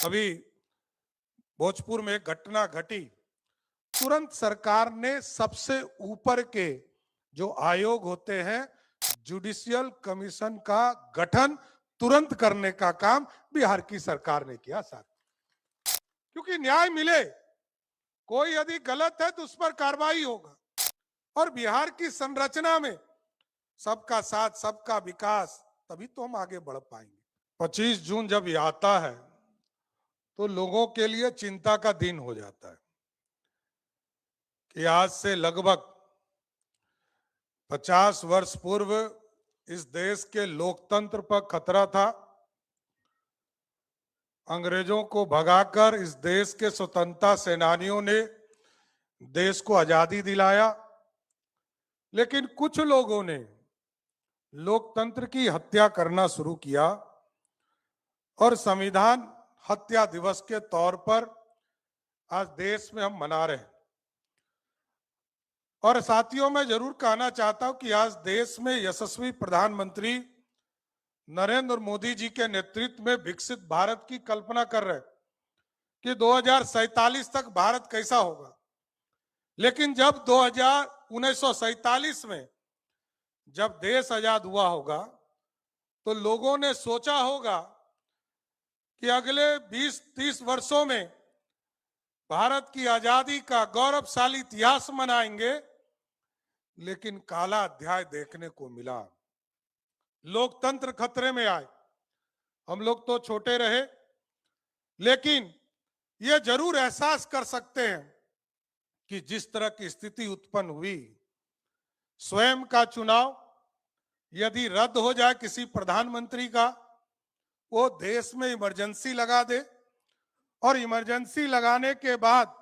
अभी भोजपुर में एक घटना घटी, तुरंत सरकार ने सबसे ऊपर के जो आयोग होते हैं जुडिशियल कमीशन का गठन तुरंत करने का काम बिहार की सरकार ने किया सर, क्योंकि न्याय मिले। कोई यदि गलत है तो उस पर कार्रवाई होगा। और बिहार की संरचना में सबका साथ सबका विकास, तभी तो हम आगे बढ़ पाएंगे। 25 जून जब ये आता है तो लोगों के लिए चिंता का दिन हो जाता है कि आज से लगभग 50 वर्ष पूर्व इस देश के लोकतंत्र पर खतरा था। अंग्रेजों को भगाकर इस देश के स्वतंत्रता सेनानियों ने देश को आजादी दिलाया, लेकिन कुछ लोगों ने लोकतंत्र की हत्या करना शुरू किया और संविधान हत्या दिवस के तौर पर आज देश में हम मना रहे हैं। और साथियों, मैं जरूर कहना चाहता हूं कि आज देश में यशस्वी प्रधानमंत्री नरेंद्र मोदी जी के नेतृत्व में विकसित भारत की कल्पना कर रहे हैं कि 2047 तक भारत कैसा होगा। लेकिन जब 1947 में जब देश आजाद हुआ होगा तो लोगों ने सोचा होगा कि अगले 20-30 वर्षों में भारत की आजादी का गौरवशाली इतिहास मनाएंगे, लेकिन काला अध्याय देखने को मिला। लोकतंत्र खतरे में आए। हम लोग तो छोटे रहे, लेकिन ये जरूर एहसास कर सकते हैं कि जिस तरह की स्थिति उत्पन्न हुई, स्वयं का चुनाव यदि रद्द हो जाए किसी प्रधानमंत्री का, वो देश में इमरजेंसी लगा दे और इमरजेंसी लगाने के बाद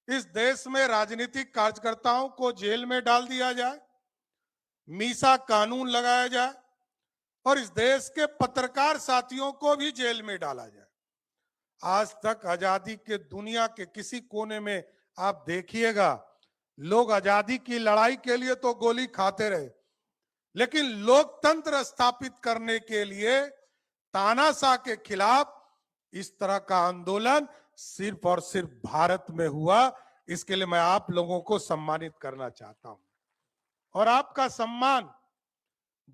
इस देश में राजनीतिक कार्यकर्ताओं को जेल में डाल दिया जाए, मीसा कानून लगाया जाए और इस देश के पत्रकार साथियों को भी जेल में डाला जाए। आज तक आजादी के दुनिया के किसी कोने में आप देखिएगा, लोग आजादी की लड़ाई के लिए तो गोली खाते रहे, लेकिन लोकतंत्र स्थापित करने के लिए तानाशाह के खिलाफ इस तरह का आंदोलन सिर्फ और सिर्फ भारत में हुआ। इसके लिए मैं आप लोगों को सम्मानित करना चाहता हूं। और आपका सम्मान,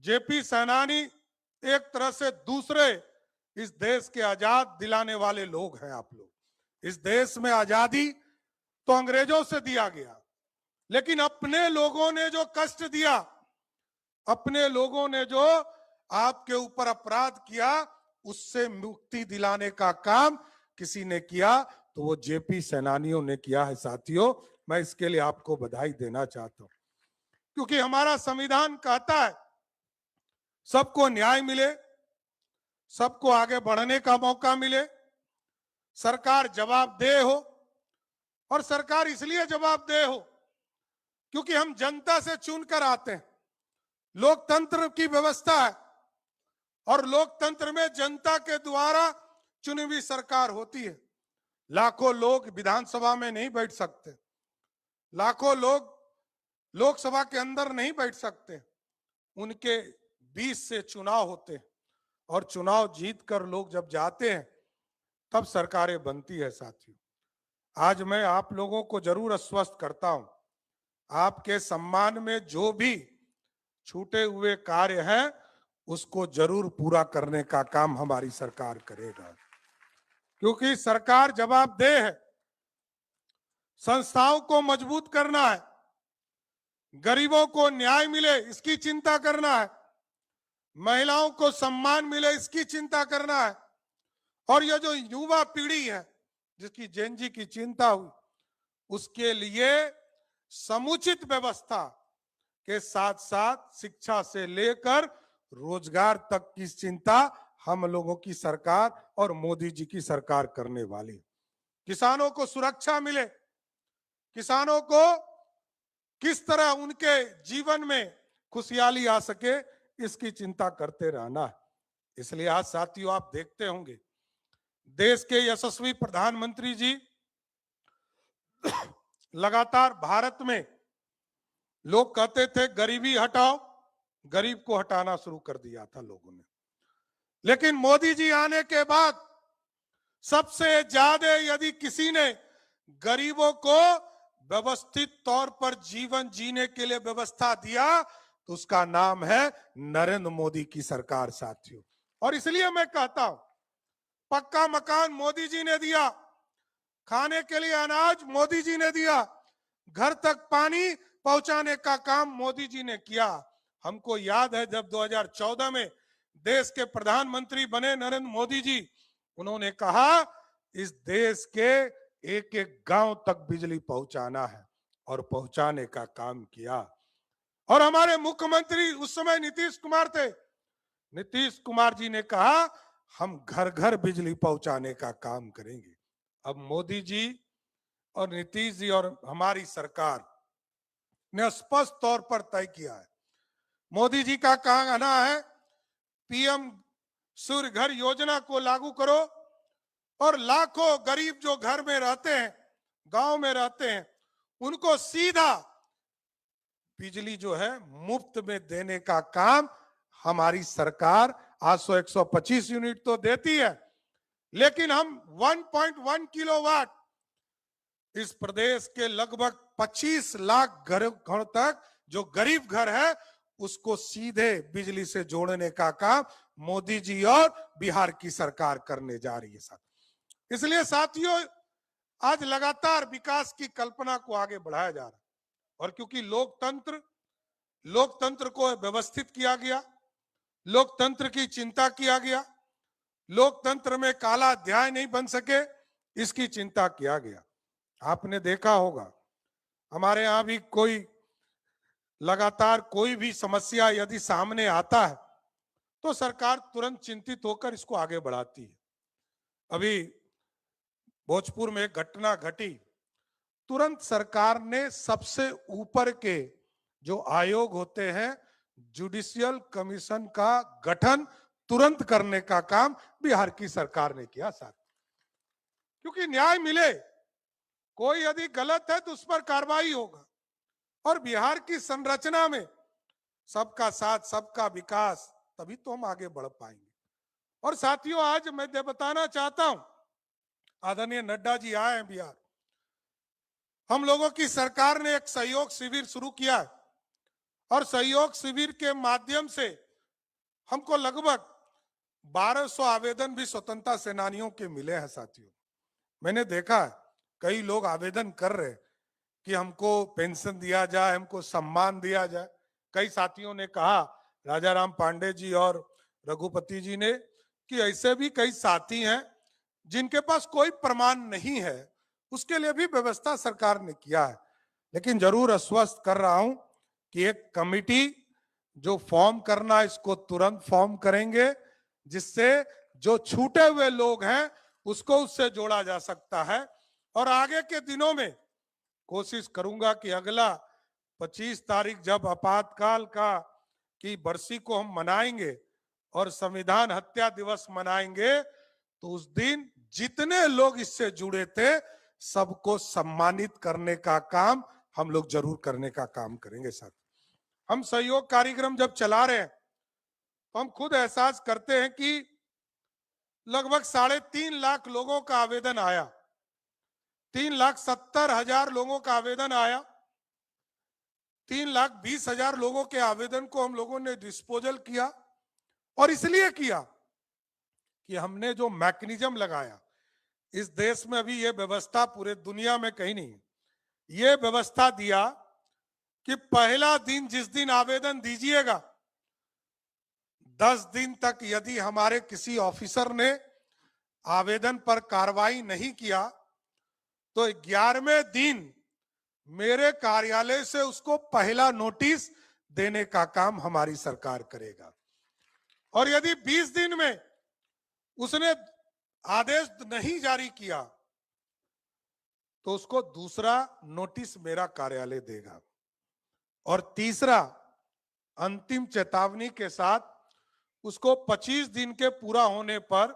जेपी सेनानी एक तरह से दूसरे इस देश के आजाद दिलाने वाले लोग हैं। आप लोग, इस देश में आजादी तो अंग्रेजों से दिया गया, लेकिन अपने लोगों ने जो कष्ट दिया, अपने लोगों ने जो आपके ऊपर अपराध किया, उससे मुक्ति दिलाने का काम किसी ने किया तो वो जेपी सेनानियों ने किया है। साथियों, मैं इसके लिए आपको बधाई देना चाहता हूं, क्योंकि हमारा संविधान कहता है सबको न्याय मिले, सबको आगे बढ़ने का मौका मिले, सरकार जवाबदेह हो। और सरकार इसलिए जवाबदेह हो क्योंकि हम जनता से चुनकर आते हैं। लोकतंत्र की व्यवस्था है और लोकतंत्र में जनता के द्वारा चुनी हुई सरकार होती है। लाखों लोग विधानसभा में नहीं बैठ सकते, लाखों लोग लोकसभा के अंदर नहीं बैठ सकते, उनके बीच से चुनाव होते हैं और चुनाव जीतकर लोग जब जाते हैं तब सरकारें बनती है। साथियों, आज मैं आप लोगों को जरूर आश्वस्त करता हूं, आपके सम्मान में जो भी छूटे हुए कार्य हैं उसको जरूर पूरा करने का काम हमारी सरकार करेगा, क्योंकि सरकार जवाबदेह है। संस्थाओं को मजबूत करना है, गरीबों को न्याय मिले इसकी चिंता करना है, महिलाओं को सम्मान मिले इसकी चिंता करना है, और ये जो युवा पीढ़ी है जिसकी जेनजी की चिंता हुई, उसके लिए समुचित व्यवस्था के साथ साथ शिक्षा से लेकर रोजगार तक की चिंता हम लोगों की सरकार और मोदी जी की सरकार करने वाली। किसानों को सुरक्षा मिले, किसानों को किस तरह उनके जीवन में खुशहाली आ सके, इसकी चिंता करते रहना है। इसलिए आज साथियों, आप देखते होंगे देश के यशस्वी प्रधानमंत्री जी लगातार भारत में, लोग कहते थे गरीबी हटाओ, गरीब को हटाना शुरू कर दिया था लोगों ने, लेकिन मोदी जी आने के बाद सबसे ज्यादा यदि किसी ने गरीबों को व्यवस्थित तौर पर जीवन जीने के लिए व्यवस्था दिया तो उसका नाम है नरेंद्र मोदी की सरकार साथियों। और इसलिए मैं कहता हूं, पक्का मकान मोदी जी ने दिया, खाने के लिए अनाज मोदी जी ने दिया, घर तक पानी पहुंचाने का काम मोदी जी ने किया। हमको याद है जब 2014 में देश के प्रधानमंत्री बने नरेंद्र मोदी जी, उन्होंने कहा इस देश के एक एक गांव तक बिजली पहुंचाना है और पहुंचाने का काम किया। और हमारे मुख्यमंत्री उस समय नीतीश कुमार थे, नीतीश कुमार जी ने कहा हम घर घर बिजली पहुंचाने का काम करेंगे। अब मोदी जी और नीतीश जी और हमारी सरकार ने स्पष्ट तौर पर तय किया है, मोदी जी का कहना है पीएम सूर्य घर योजना को लागू करो और लाखों गरीब जो घर में रहते हैं, गांव में रहते हैं, उनको सीधा बिजली जो है मुफ्त में देने का काम हमारी सरकार आज 125 यूनिट तो देती है, लेकिन हम 1.1 किलोवाट इस प्रदेश के लगभग 25 लाख घरों तक जो गरीब घर है उसको सीधे बिजली से जोड़ने का काम मोदी जी और बिहार की सरकार करने जा रही है साथ। इसलिए साथियों आज लगातार विकास की कल्पना को आगे बढ़ाया जा रहा है और क्योंकि लोकतंत्र को व्यवस्थित किया गया, लोकतंत्र की चिंता किया गया, लोकतंत्र में काला अध्याय नहीं बन सके इसकी चिंता किया गया। आपने देखा होगा हमारे यहां भी कोई लगातार कोई भी समस्या यदि सामने आता है तो सरकार तुरंत चिंतित होकर इसको आगे बढ़ाती है। अभी भोजपुर में एक घटना घटी, तुरंत सरकार ने सबसे ऊपर के जो आयोग होते हैं जुडिशियल कमीशन का गठन तुरंत करने का काम बिहार की सरकार ने किया साथ, क्योंकि न्याय मिले, कोई यदि गलत है तो उस पर कार्रवाई होगा। और बिहार की संरचना में सबका साथ सबका विकास, तभी तो हम आगे बढ़ पाएंगे। और साथियों आज मैं बताना चाहता हूं, आदरणीय नड्डा जी आए हैं बिहार, हम लोगों की सरकार ने एक सहयोग शिविर शुरू किया है और सहयोग शिविर के माध्यम से हमको लगभग 1200 आवेदन भी स्वतंत्रता सेनानियों के मिले हैं साथियों। मैंने देखा है कई लोग आवेदन कर रहे कि हमको पेंशन दिया जाए, हमको सम्मान दिया जाए। कई साथियों ने कहा, राजाराम पांडे जी और रघुपति जी ने, कि ऐसे भी कई साथी हैं जिनके पास कोई प्रमाण नहीं है, उसके लिए भी व्यवस्था सरकार ने किया है। लेकिन जरूर आश्वस्त कर रहा हूं कि एक कमिटी जो फॉर्म करना इसको तुरंत फॉर्म करेंगे, जिससे जो छूटे हुए लोग हैं उसको उससे जोड़ा जा सकता है। और आगे के दिनों में कोशिश करूंगा कि अगला 25 तारीख जब आपातकाल की बरसी को हम मनाएंगे और संविधान हत्या दिवस मनाएंगे तो उस दिन जितने लोग इससे जुड़े थे सबको सम्मानित करने का काम हम लोग जरूर करने का काम करेंगे साथ। हम सहयोग कार्यक्रम जब चला रहे हैं तो हम खुद एहसास करते हैं कि लगभग 3.5 लाख लोगों का आवेदन आया, 3,70,000 लोगों का आवेदन आया, 3,20,000 लोगों के आवेदन को हम लोगों ने डिस्पोजल किया। और इसलिए किया कि हमने जो मैकेनिज्म लगाया, इस देश में अभी ये व्यवस्था पूरे दुनिया में कहीं नहीं है, ये व्यवस्था दिया कि पहला दिन जिस दिन आवेदन दीजिएगा 10 दिन तक यदि हमारे किसी ऑफिसर ने आवेदन पर कार्रवाई नहीं किया तो 11वें दिन मेरे कार्यालय से उसको पहला नोटिस देने का काम हमारी सरकार करेगा। और यदि 20 दिन में उसने आदेश नहीं जारी किया तो उसको दूसरा नोटिस मेरा कार्यालय देगा। और तीसरा अंतिम चेतावनी के साथ उसको 25 दिन के पूरा होने पर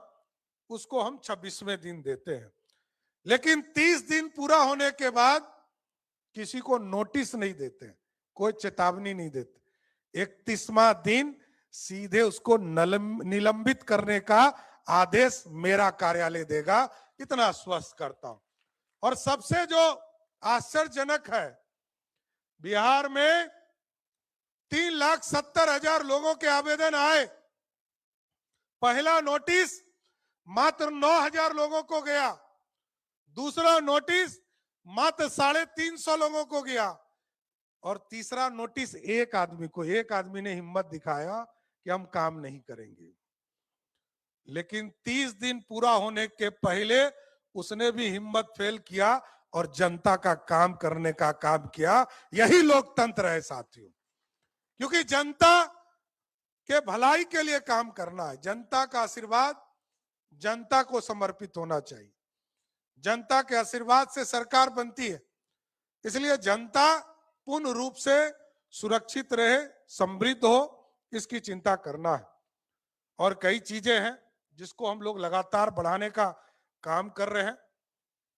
उसको हम 26वें दिन देते हैं। लेकिन 30 दिन पूरा होने के बाद किसी को नोटिस नहीं देते, कोई चेतावनी नहीं देते। 31वां दिन सीधे उसको निलंबित करने का आदेश मेरा कार्यालय देगा इतना आश्वस्त करता हूं। और सबसे जो आश्चर्यजनक है, बिहार में 3,70,000 लोगों के आवेदन आए। पहला नोटिस मात्र 9,000 लोगों को गया, दूसरा नोटिस मात्र 350 लोगों को गया, और तीसरा नोटिस एक आदमी ने हिम्मत दिखाया कि हम काम नहीं करेंगे। लेकिन 30 दिन पूरा होने के पहले उसने भी हिम्मत फेल किया और जनता का काम करने का काम किया। यही लोकतंत्र है साथियों, क्योंकि जनता के भलाई के लिए काम करना है। जनता का आशीर्वाद जनता को समर्पित होना चाहिए। जनता के आशीर्वाद से सरकार बनती है, इसलिए जनता पूर्ण रूप से सुरक्षित रहे, समृद्ध हो, इसकी चिंता करना है। और कई चीजें हैं जिसको हम लोग लगातार बढ़ाने का काम कर रहे हैं,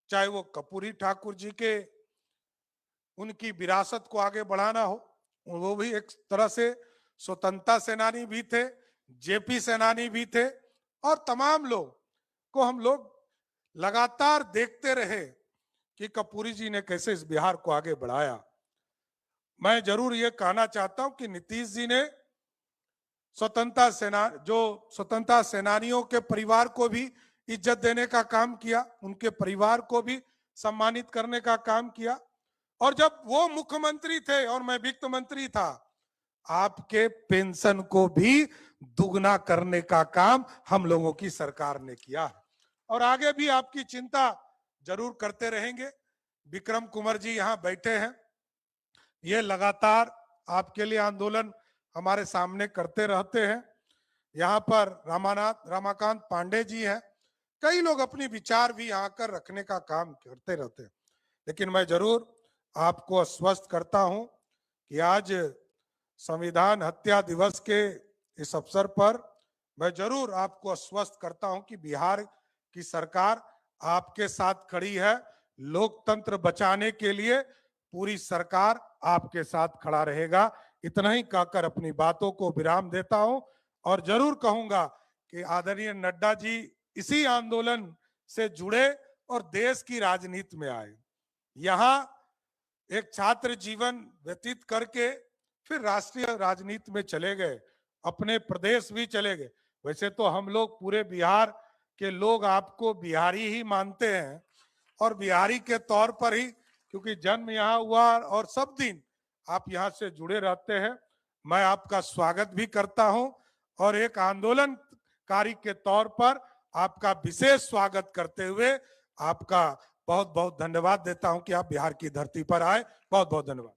चाहे वो कर्पूरी ठाकुर जी के उनकी विरासत को आगे बढ़ाना हो, वो भी एक तरह से स्वतंत्रता सेनानी भी थे, जेपी सेनानी भी थे, और तमाम लोग को हम लोग लगातार देखते रहे कि कर्पूरी जी ने कैसे इस बिहार को आगे बढ़ाया। मैं जरूर ये कहना चाहता हूं कि नीतीश जी ने स्वतंत्रता सेनानियों के परिवार को भी इज्जत देने का काम किया, उनके परिवार को भी सम्मानित करने का काम किया। और जब वो मुख्यमंत्री थे और मैं वित्त मंत्री था, आपके पेंशन को भी दुगना करने का काम हम लोगों की सरकार ने किया है, और आगे भी आपकी चिंता जरूर करते रहेंगे। विक्रम कुंवर जी यहाँ बैठे हैं, ये लगातार आपके लिए आंदोलन हमारे सामने करते रहते हैं। यहाँ पर रमाकांत पांडे जी हैं, कई लोग अपनी विचार भी यहाँ कर रखने का काम करते रहते हैं। लेकिन मैं जरूर आपको आश्वस्त करता हूं कि आज संविधान हत्या दिवस के इस अवसर पर मैं जरूर आपको आश्वस्त करता हूं कि बिहार की सरकार आपके साथ खड़ी है। लोकतंत्र बचाने के लिए पूरी सरकार आपके साथ खड़ा रहेगा। इतना ही कहकर अपनी बातों को विराम देता हूं, और जरूर कहूंगा कि आदरणीय नड्डा जी इसी आंदोलन से जुड़े और देश की राजनीति में आए। यहाँ एक छात्र जीवन व्यतीत करके फिर राष्ट्रीय राजनीति में चले गए, अपने प्रदेश भी चले गए। वैसे तो हम लोग पूरे बिहार के लोग आपको बिहारी ही मानते हैं, और बिहारी के तौर पर ही, क्योंकि जन्म यहाँ हुआ और सब दिन आप यहाँ से जुड़े रहते हैं। मैं आपका स्वागत भी करता हूं, और एक आंदोलनकारी के तौर पर आपका विशेष स्वागत करते हुए आपका बहुत बहुत धन्यवाद देता हूं कि आप बिहार की धरती पर आए। बहुत बहुत धन्यवाद।